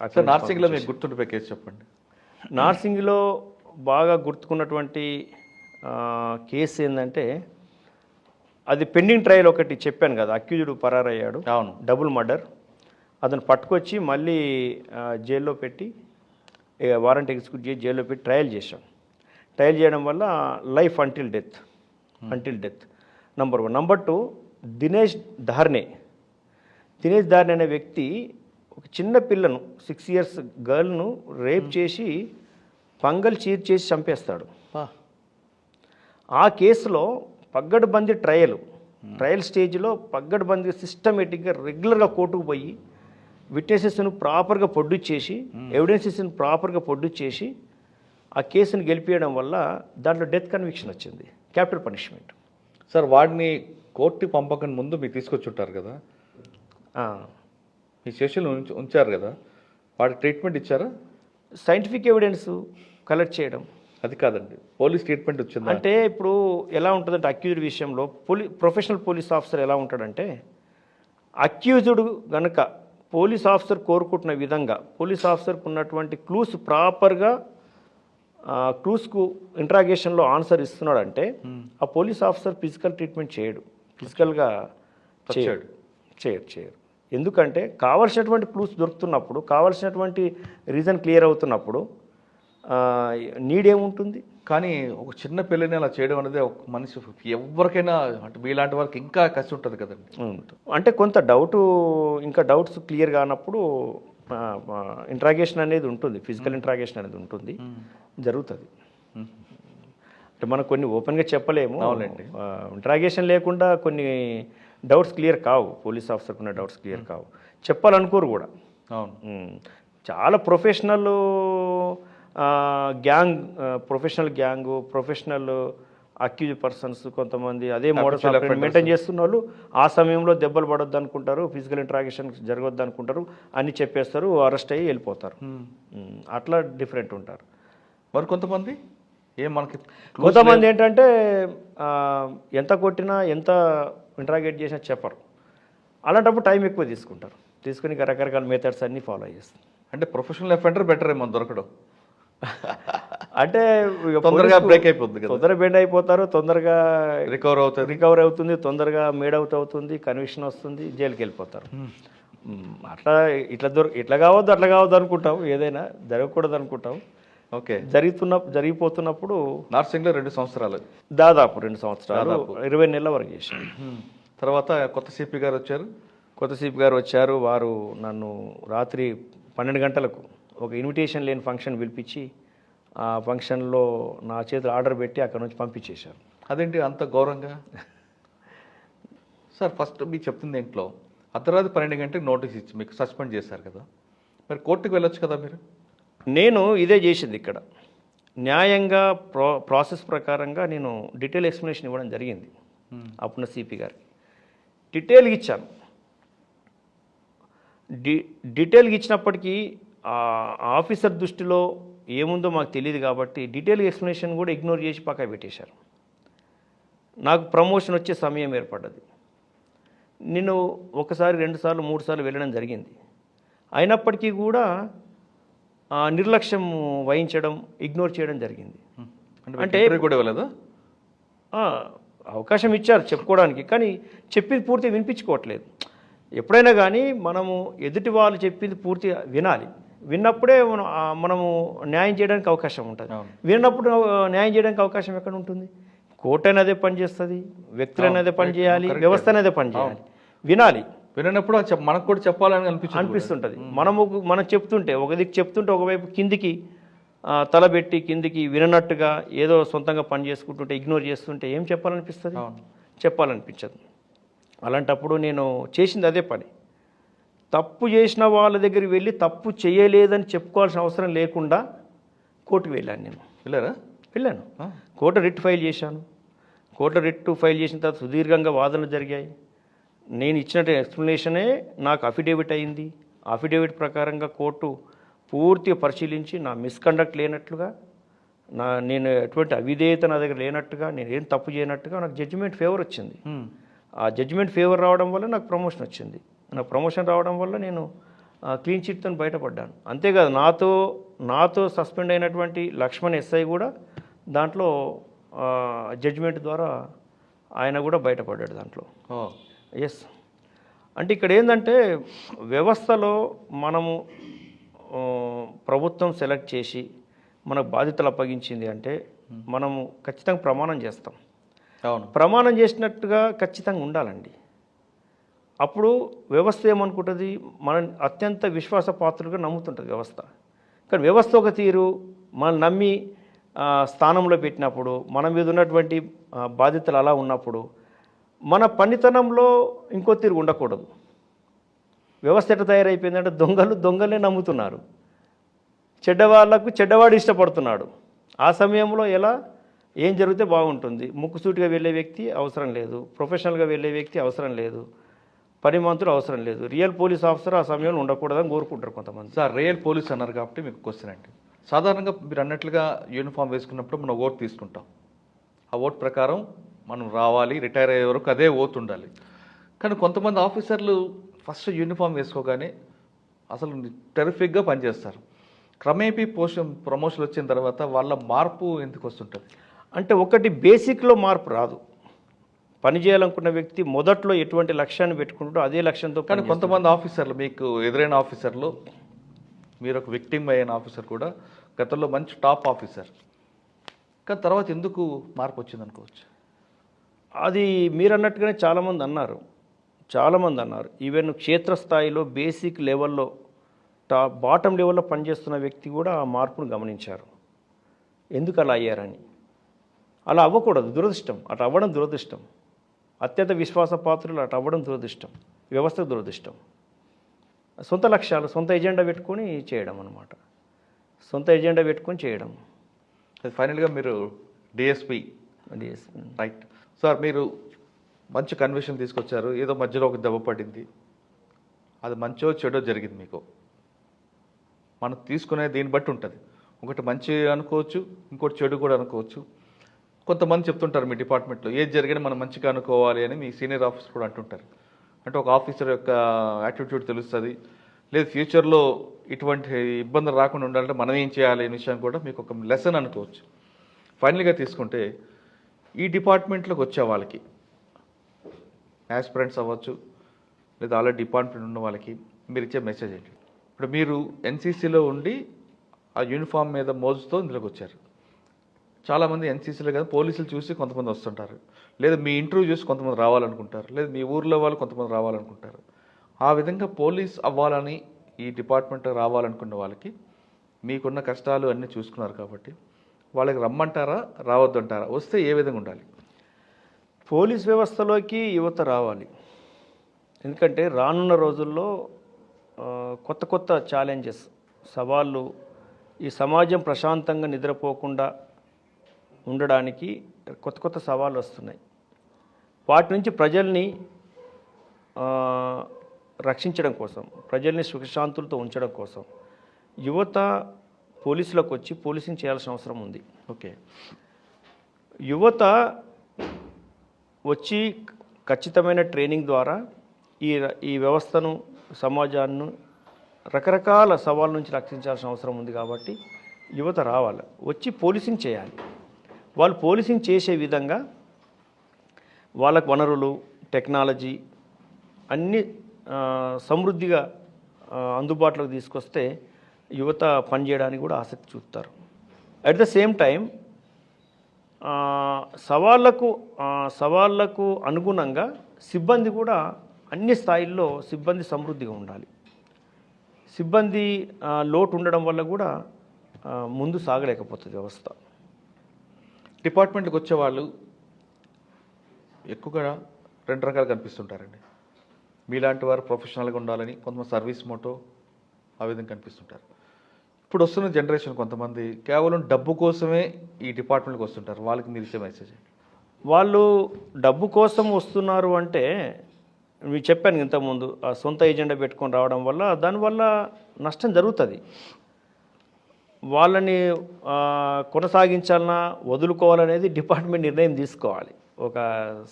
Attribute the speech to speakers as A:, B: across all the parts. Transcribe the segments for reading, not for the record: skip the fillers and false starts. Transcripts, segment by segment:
A: అట్లా నార్సింగ్లో మీకు గుర్తుండిపోయే కేసు చెప్పండి.
B: నార్సింగ్లో బాగా గుర్తుకున్నటువంటి కేసు ఏంటంటే, అది పెండింగ్ ట్రయల్ ఒకటి చెప్పాను కదా, అక్యూజ్డ్ పరారయ్యాడు.
A: అవును,
B: డబుల్ మర్డర్. అతను పట్టుకొచ్చి మళ్ళీ జైల్లో పెట్టి వారెంట్ ఎగ్జిక్యూట్ చేసి జైల్లో పెట్టి ట్రయల్ చేశాం. ట్రయల్ చేయడం వల్ల life until death number 1. Number 2, Dinesh Dharne అనే వ్యక్తి ఒక చిన్న పిల్లను 6 years గర్ల్ను రేప్ చేసి పంగల్ చీర్చేసి చంపేస్తాడు. ఆ కేసులో పగ్గడబందీ ట్రయల్ స్టేజ్లో పగ్గడబందీ సిస్టమేటిక్గా రెగ్యులర్గా కోర్టుకు పోయి విట్నెసెస్ను ప్రాపర్గా ప్రొడ్యూస్ చేసి ఎవిడెన్సెస్ను ప్రాపర్గా ప్రొడ్యూస్ చేసి ఆ కేసును గెలిపించడం వల్ల దాంట్లో డెత్ కన్విక్షన్ వచ్చింది, క్యాపిటల్ పనిష్మెంట్.
A: సార్ వాడిని కోర్టుకి పంపకని ముందు మీరు తీసుకొచ్చి ఉంటారు కదా, మీ స్టేషన్లో ఉంచారు కదా, వాడికి ట్రీట్మెంట్ ఇచ్చారా?
B: సైంటిఫిక్ ఎవిడెన్స్ కలెక్ట్ చేయడం.
A: అది కాదండి, పోలీస్ ట్రీట్మెంట్ వచ్చింది
B: అంటే ఇప్పుడు ఎలా ఉంటుందంటే అక్యూజ్డ్ విషయంలో ప్రొఫెషనల్ పోలీస్ ఆఫీసర్ ఎలా ఉంటాడంటే, అక్యూజ్డ్ గనక పోలీస్ ఆఫీసర్ కోరుకుంటున్న విధంగా పోలీస్ ఆఫీసర్కు ఉన్నటువంటి క్లూస్ ప్రాపర్గా క్లూస్కు ఇంట్రాగేషన్లో ఆన్సర్ ఇస్తున్నాడంటే ఆ పోలీస్ ఆఫీసర్ ఫిజికల్ ట్రీట్మెంట్ చేయడు, ఫిజికల్గా చేయరు. ఎందుకంటే కావాల్సినటువంటి క్లూస్ దొరుకుతున్నప్పుడు, కావాల్సినటువంటి రీజన్ క్లియర్ అవుతున్నప్పుడు నీడ్ ఏముంటుంది.
A: కానీ ఒక చిన్న పిల్లని అలా చేయడం అనేది ఒక మనిషి ఎవరికైనా, అంటే మీలాంటి వాళ్ళకి ఇంకా కసి ఉంటుంది కదండి.
B: అంటే కొంత డౌట్స్ క్లియర్ కానప్పుడు ఇంట్రాగేషన్ అనేది ఉంటుంది, ఫిజికల్ ఇంట్రాగేషన్ అనేది ఉంటుంది, జరుగుతుంది. అంటే మనం కొన్ని ఓపెన్గా చెప్పలేము.
A: అవునండి,
B: ఇంట్రాగేషన్ లేకుండా కొన్ని డౌట్స్ క్లియర్ కావు, పోలీస్ ఆఫీసర్కి ఉన్న డౌట్స్ క్లియర్ కావు, చెప్పాలనుకోరు కూడా.
A: అవును,
B: చాలా ప్రొఫెషనల్ అక్యూజ్ పర్సన్స్ కొంతమంది అదే మోడల్స్ మెయింటైన్ చేస్తున్న వాళ్ళు ఆ సమయంలో దెబ్బలు పడొద్దు అనుకుంటారు, ఫిజికల్ ఇంట్రాగేషన్ జరగొద్దు అనుకుంటారు, అన్నీ చెప్పేస్తారు, అరెస్ట్ అయ్యి వెళ్ళిపోతారు. అట్లా డిఫరెంట్ ఉంటారు.
A: మరి కొంతమంది
B: ఏంటంటే ఎంత కొట్టినా ఎంత ఇంట్రాగేట్ చేసినా చెప్పరు. అలాంటప్పుడు టైం ఎక్కువ తీసుకుని రకరకాల మెథడ్స్ అన్నీ ఫాలో చేస్తారు.
A: అంటే ప్రొఫెషనల్ అఫెండర్ బెటర్ ఏమో దొరకడం.
B: అంటే
A: తొందరగా బ్రేక్ అయిపోతుంది,
B: తొందరగా బెండ్ అయిపోతారు, తొందరగా
A: రికవర్
B: అవుతుంది, తొందరగా మేడ్ అవుట్ అవుతుంది, కన్విక్షన్ వస్తుంది, జైలుకి వెళ్ళిపోతారు. అట్లా ఇట్లా కావద్దు అట్లా కావద్దు అనుకుంటాం, ఏదైనా జరగకూడదు అనుకుంటాం.
A: ఓకే,
B: జరిగిపోతున్నప్పుడు
A: నార్సింగ్లో 2 సంవత్సరాలు,
B: దాదాపు 2 సంవత్సరాలు 20 నెలల వరకు చేశాను.
A: తర్వాత కొత్త సిపి గారు వచ్చారు.
B: వారు నన్ను రాత్రి 12 గంటలకు ఒక ఇన్విటేషన్ లేని ఫంక్షన్ పిలిపించి ఆ ఫంక్షన్లో నా చేతులు ఆర్డర్ పెట్టి అక్కడ నుంచి పంపించేశారు.
A: అదేంటి అంత గౌరవంగా? సార్ ఫస్ట్ మీకు చెప్తుంది ఏంట్లో అర్ధరాత్రి 12 గంటలకు నోటీస్ ఇచ్చి మీకు సస్పెండ్ చేశారు కదా, మరి కోర్టుకు వెళ్ళొచ్చు కదా మీరు?
B: నేను ఇదే చేసింది ఇక్కడ న్యాయంగా ప్రాసెస్ ప్రకారంగా నేను డీటెయిల్ ఎక్స్ప్లెనేషన్ ఇవ్వడం జరిగింది. అప్పుడున్న సిపి గారికి డీటెయిల్గా ఇచ్చాను. డీటెయిల్గా ఇచ్చినప్పటికీ ఆఫీసర్ దృష్టిలో ఏముందో మాకు తెలియదు కాబట్టి డీటెయిల్ ఎక్స్ప్లెనేషన్ కూడా ఇగ్నోర్ చేసి పక్కన పెట్టేశారు. నాకు ప్రమోషన్ వచ్చే సమయం ఏర్పడ్డది. నేను 1 సారి 2 సార్లు 3 సార్లు వెళ్ళడం జరిగింది. అయినప్పటికీ కూడా నిర్లక్ష్యం వహించడం, ఇగ్నోర్ చేయడం జరిగింది.
A: అంటే కూడా వెళ్ళదా?
B: అవకాశం ఇచ్చారు చెప్పుకోవడానికి, కానీ చెప్పింది పూర్తిగా వినిపించుకోవట్లేదు. ఎప్పుడైనా కానీ మనము ఎదుటి వాళ్ళు చెప్పింది పూర్తిగా వినాలి. విన్నప్పుడే మనము న్యాయం చేయడానికి అవకాశం ఉంటుంది. విన్నప్పుడు న్యాయం చేయడానికి అవకాశం ఎక్కడ ఉంటుంది? కోర్టు అనేది పని చేస్తుంది, వ్యక్తులు అనేది పని చేయాలి, వ్యవస్థ అనేది పని చేయాలి. వినాలి.
A: వినప్పుడు మనకు కూడా చెప్పాలని
B: అనిపిస్తుంటుంది. మనం చెప్తుంటే ఒక దిక్కు చెప్తుంటే ఒకవైపు కిందికి తలబెట్టి కిందికి వినట్టుగా ఏదో సొంతంగా పని చేసుకుంటుంటే ఇగ్నోర్ చేస్తుంటే ఏం చెప్పాలనిపిస్తుంది? చెప్పాలనిపించదు. అలాంటప్పుడు నేను చేసింది అదే పని. తప్పు చేసిన వాళ్ళ దగ్గరికి వెళ్ళి తప్పు చేయలేదని చెప్పుకోవాల్సిన అవసరం లేకుండా కోర్టుకు వెళ్ళాను. వెళ్ళాను. కోర్టు రిట్ ఫైల్ చేశాను. కోర్టు రిట్ ఫైల్ చేసిన తర్వాత సుదీర్ఘంగా వాదనలు జరిగాయి. నేను ఇచ్చిన ఎక్స్ప్లెనేషనే నాకు అఫిడేవిట్ అయింది. అఫిడేవిట్ ప్రకారంగా కోర్టు పూర్తిగా పరిశీలించి నా మిస్కండక్ట్ లేనట్లుగా, నేను ఎటువంటి అవిధేయత నా దగ్గర లేనట్టుగా, నేను ఏం తప్పు చేయనట్టుగా నాకు జడ్జిమెంట్ ఫేవర్ వచ్చింది. ఆ జడ్జిమెంట్ ఫేవర్ రావడం వల్ల నాకు ప్రమోషన్ వచ్చింది. నాకు ప్రమోషన్ రావడం వల్ల నేను క్లీన్ చిట్తో బయటపడ్డాను. అంతేకాదు నాతో సస్పెండ్ అయినటువంటి లక్ష్మణ్ ఎస్ఐ కూడా దాంట్లో జడ్జిమెంట్ ద్వారా ఆయన కూడా బయటపడ్డాడు దాంట్లో. ఎస్. అంటే ఇక్కడ ఏంటంటే వ్యవస్థలో మనము ప్రభుత్వం సెలెక్ట్ చేసి మనకు బాధ్యతలు అప్పగించింది అంటే మనము ఖచ్చితంగా ప్రమాణం చేస్తాం.
A: అవును,
B: ప్రమాణం చేసినట్టుగా ఖచ్చితంగా ఉండాలండి. అప్పుడు వ్యవస్థ ఏమనుకుంటుంది, మనం అత్యంత విశ్వాసపాత్రులుగా నమ్ముతుంటుంది వ్యవస్థ. కానీ వ్యవస్థ ఒక తీరు మనం నమ్మి స్థానంలో పెట్టినప్పుడు మన మీద ఉన్నటువంటి బాధ్యతలు అలా ఉన్నప్పుడు మన పనితనంలో ఇంకో తీరు ఉండకూడదు. వ్యవస్థ ఎట్లా తయారైపోయిందంటే దొంగలే నమ్ముతున్నారు, చెడ్డవాళ్లకు చెడ్డవాడు ఇష్టపడుతున్నాడు. ఆ సమయంలో ఏం జరిగితే బాగుంటుంది, ముక్కుసూటిగా వెళ్ళే వ్యక్తి అవసరం లేదు, ప్రొఫెషనల్గా వెళ్ళే వ్యక్తి అవసరం లేదు, పనిమంతులు అవసరం లేదు, రియల్ పోలీస్ ఆఫీసర్ ఆ సమయంలో ఉండకూడదని కోరుకుంటారు కొంతమంది.
A: సార్, రియల్ పోలీస్ అన్నారు కాబట్టి మీకు క్వశ్చన్ అండి. సాధారణంగా మీరు అన్నట్లుగా యూనిఫామ్ వేసుకున్నప్పుడు మనం ఓట్ తీసుకుంటాం. ఆ ఓట్ ప్రకారం మనం రావాలి, రిటైర్ అయ్యే వరకు అదే ఓట్ ఉండాలి. కానీ కొంతమంది ఆఫీసర్లు ఫస్ట్ యూనిఫామ్ వేసుకోగానే అసలు టెరిఫిక్గా పనిచేస్తారు. క్రమేపీ ప్రమోషన్ వచ్చిన తర్వాత వాళ్ళ మార్పు ఎందుకు వస్తుంటుంది?
B: అంటే ఒకటి బేసిక్లో మార్పు రాదు. పని చేయాలనుకున్న వ్యక్తి మొదట్లో ఎటువంటి లక్ష్యాన్ని పెట్టుకుంటాడో అదే లక్ష్యంతో.
A: కానీ కొంతమంది ఆఫీసర్లు, మీకు ఎదురైన ఆఫీసర్లు, మీరు ఒక విక్టిమ్ అయిన ఆఫీసర్ కూడా గతంలో మంచి టాప్ ఆఫీసర్, కానీ తర్వాత ఎందుకు మార్పు వచ్చింది అనుకోవచ్చు?
B: అది మీరు అన్నట్టుగానే చాలామంది అన్నారు. ఈవెన్ క్షేత్రస్థాయిలో బేసిక్ లెవెల్లో బాటం లెవెల్లో పనిచేస్తున్న వ్యక్తి కూడా ఆ మార్పును గమనించారు. ఎందుకు అలా అయ్యారని. అలా అవ్వకూడదు, దురదృష్టం. అటు అవ్వడం దురదృష్టం. అత్యంత విశ్వాసపాత్రులు అటు అవ్వడం దురదృష్టం, వ్యవస్థకు దురదృష్టం. సొంత లక్ష్యాలు, సొంత ఎజెండా పెట్టుకొని చేయడం అన్నమాట. చేయడం.
A: ఫైనల్గా మీరు డిఎస్పీ రైట్ సార్, మీరు మంచి కన్విషన్ తీసుకొచ్చారు. ఏదో మధ్యలో ఒక దెబ్బ పడింది, అది మంచో చెడో జరిగింది మీకు. మనం తీసుకునే దీన్ని బట్టి ఉంటుంది. ఒకటి మంచి అనుకోవచ్చు, ఇంకోటి చెడు కూడా అనుకోవచ్చు. కొంతమంది చెప్తుంటారు మీ డిపార్ట్మెంట్లో ఏది జరిగినా మనం మంచిగా అనుకోవాలి అని మీ సీనియర్ ఆఫీసర్ కూడా అంటుంటారు. అంటే ఒక ఆఫీసర్ యొక్క యాటిట్యూడ్ తెలుస్తుంది, లేదు ఫ్యూచర్లో ఇటువంటి ఇబ్బందులు రాకుండా ఉండాలంటే మనం ఏం చేయాలి అనే విషయం కూడా మీకు ఒక లెసన్ అనుకోవచ్చు. ఫైనల్గా తీసుకుంటే ఈ డిపార్ట్మెంట్లోకి వచ్చే వాళ్ళకి, యాస్పిరెంట్స్ అవ్వచ్చు లేదా ఆల్రెడీ డిపార్ట్మెంట్ ఉన్న వాళ్ళకి మీరు ఇచ్చే మెసేజ్ ఏంటి? ఇప్పుడు మీరు ఎన్సీసీలో ఉండి ఆ యూనిఫామ్ మీద మోజుతో ఇందులోకి వచ్చారు. చాలామంది ఎన్సీసీలో కదా పోలీసులు చూసి కొంతమంది వస్తుంటారు, లేదా మీ ఇంటర్వ్యూ చూసి కొంతమంది రావాలనుకుంటారు, లేదా మీ ఊర్లో వాళ్ళు కొంతమంది రావాలనుకుంటారు. ఆ విధంగా పోలీస్ అవ్వాలని ఈ డిపార్ట్మెంట్లో రావాలనుకున్న వాళ్ళకి మీకున్న కష్టాలు అన్నీ చూసుకున్నారు కాబట్టి వాళ్ళకి రమ్మంటారా, రావద్దంటారా? వస్తే ఏ విధంగా ఉండాలి?
B: పోలీస్ వ్యవస్థలోకి యువత రావాలి. ఎందుకంటే రానున్న రోజుల్లో కొత్త ఛాలెంజెస్, సవాళ్ళు, ఈ సమాజం ప్రశాంతంగా నిద్రపోకుండా ఉండడానికి కొత్త సవాళ్ళు వస్తున్నాయి. వాటి నుంచి ప్రజల్ని రక్షించడం కోసం, ప్రజల్ని సుఖశాంతులతో ఉంచడం కోసం యువత పోలీసులకు వచ్చి పోలీసింగ్ చేయాల్సిన అవసరం ఉంది.
A: ఓకే,
B: యువత వచ్చి ఖచ్చితమైన ట్రైనింగ్ ద్వారా ఈ వ్యవస్థను, సమాజాన్ని రకరకాల సవాళ్ళ నుంచి రక్షించాల్సిన అవసరం ఉంది. కాబట్టి యువత రావాలి, వచ్చి పోలీసింగ్ చేయాలి. వాళ్ళు పోలీసింగ్ చేసే విధంగా వాళ్ళకు వనరులు, టెక్నాలజీ అన్నీ సమృద్ధిగా అందుబాటులోకి తీసుకొస్తే యువత పనిచేయడానికి కూడా ఆసక్తి చూపుతారు. అట్ ద సేమ్ టైం సవాళ్లకు అనుగుణంగా సిబ్బంది కూడా అన్ని స్థాయిల్లో సిబ్బంది సమృద్ధిగా ఉండాలి. సిబ్బంది లోటు ఉండడం వల్ల కూడా ముందు సాగలేకపోతుంది వ్యవస్థ.
A: డిపార్ట్మెంట్కి వచ్చేవాళ్ళు ఎక్కువగా రెండు రకాలు కనిపిస్తుంటారండి. మీలాంటి వారు ప్రొఫెషనల్గా ఉండాలని, కొంతమంది సర్వీస్ మోటో ఆ విధంగా కనిపిస్తుంటారు. ఇప్పుడు వస్తున్న జనరేషన్ కొంతమంది కేవలం డబ్బు కోసమే ఈ డిపార్ట్మెంట్కి వస్తుంటారు. వాళ్ళకి మీరు ఇచ్చే మెసేజ్?
B: వాళ్ళు డబ్బు కోసం వస్తున్నారు అంటే మీకు చెప్పాను ఇంతకుముందు, ఆ సొంత ఏజెండా పెట్టుకొని రావడం వల్ల దానివల్ల నష్టం జరుగుతుంది. వాళ్ళని కొనసాగించాలన్నా వదులుకోవాలనేది డిపార్ట్మెంట్ నిర్ణయం తీసుకోవాలి. ఒక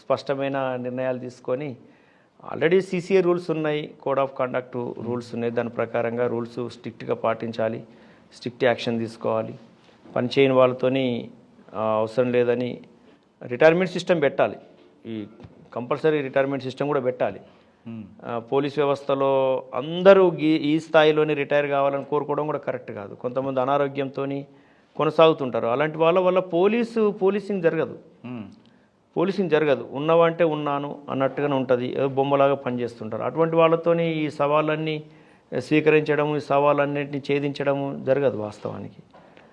B: స్పష్టమైన నిర్ణయాలు తీసుకొని ఆల్రెడీ సీసీఏ రూల్స్ ఉన్నాయి, కోడ్ ఆఫ్ కండక్ట్ రూల్స్ ఉన్నాయి. దాని ప్రకారంగా రూల్స్ స్ట్రిక్ట్గా పాటించాలి, స్ట్రిక్ట్ యాక్షన్ తీసుకోవాలి. పని చేయని వాళ్ళతోని అవసరం లేదని రిటైర్మెంట్ సిస్టమ్ పెట్టాలి. ఈ కంపల్సరీ రిటైర్మెంట్ సిస్టమ్ కూడా పెట్టాలి. పోలీస్ వ్యవస్థలో అందరూ ఈ స్థాయిలోనే రిటైర్ కావాలని కోరుకోవడం కూడా కరెక్ట్ కాదు. కొంతమంది అనారోగ్యంతో కొనసాగుతుంటారు. అలాంటి వాళ్ళ వల్ల పోలీసింగ్ జరగదు. పోలీసింగ్ జరగదు. ఉన్నావంటే ఉన్నాను అన్నట్టుగానే ఉంటుంది, ఏదో బొమ్మలాగా పనిచేస్తుంటారు. అటువంటి వాళ్ళతోని ఈ సవాళ్ళన్నీ స్వీకరించడము, ఈ సవాళ్ళన్నింటినీ ఛేదించడము జరగదు వాస్తవానికి.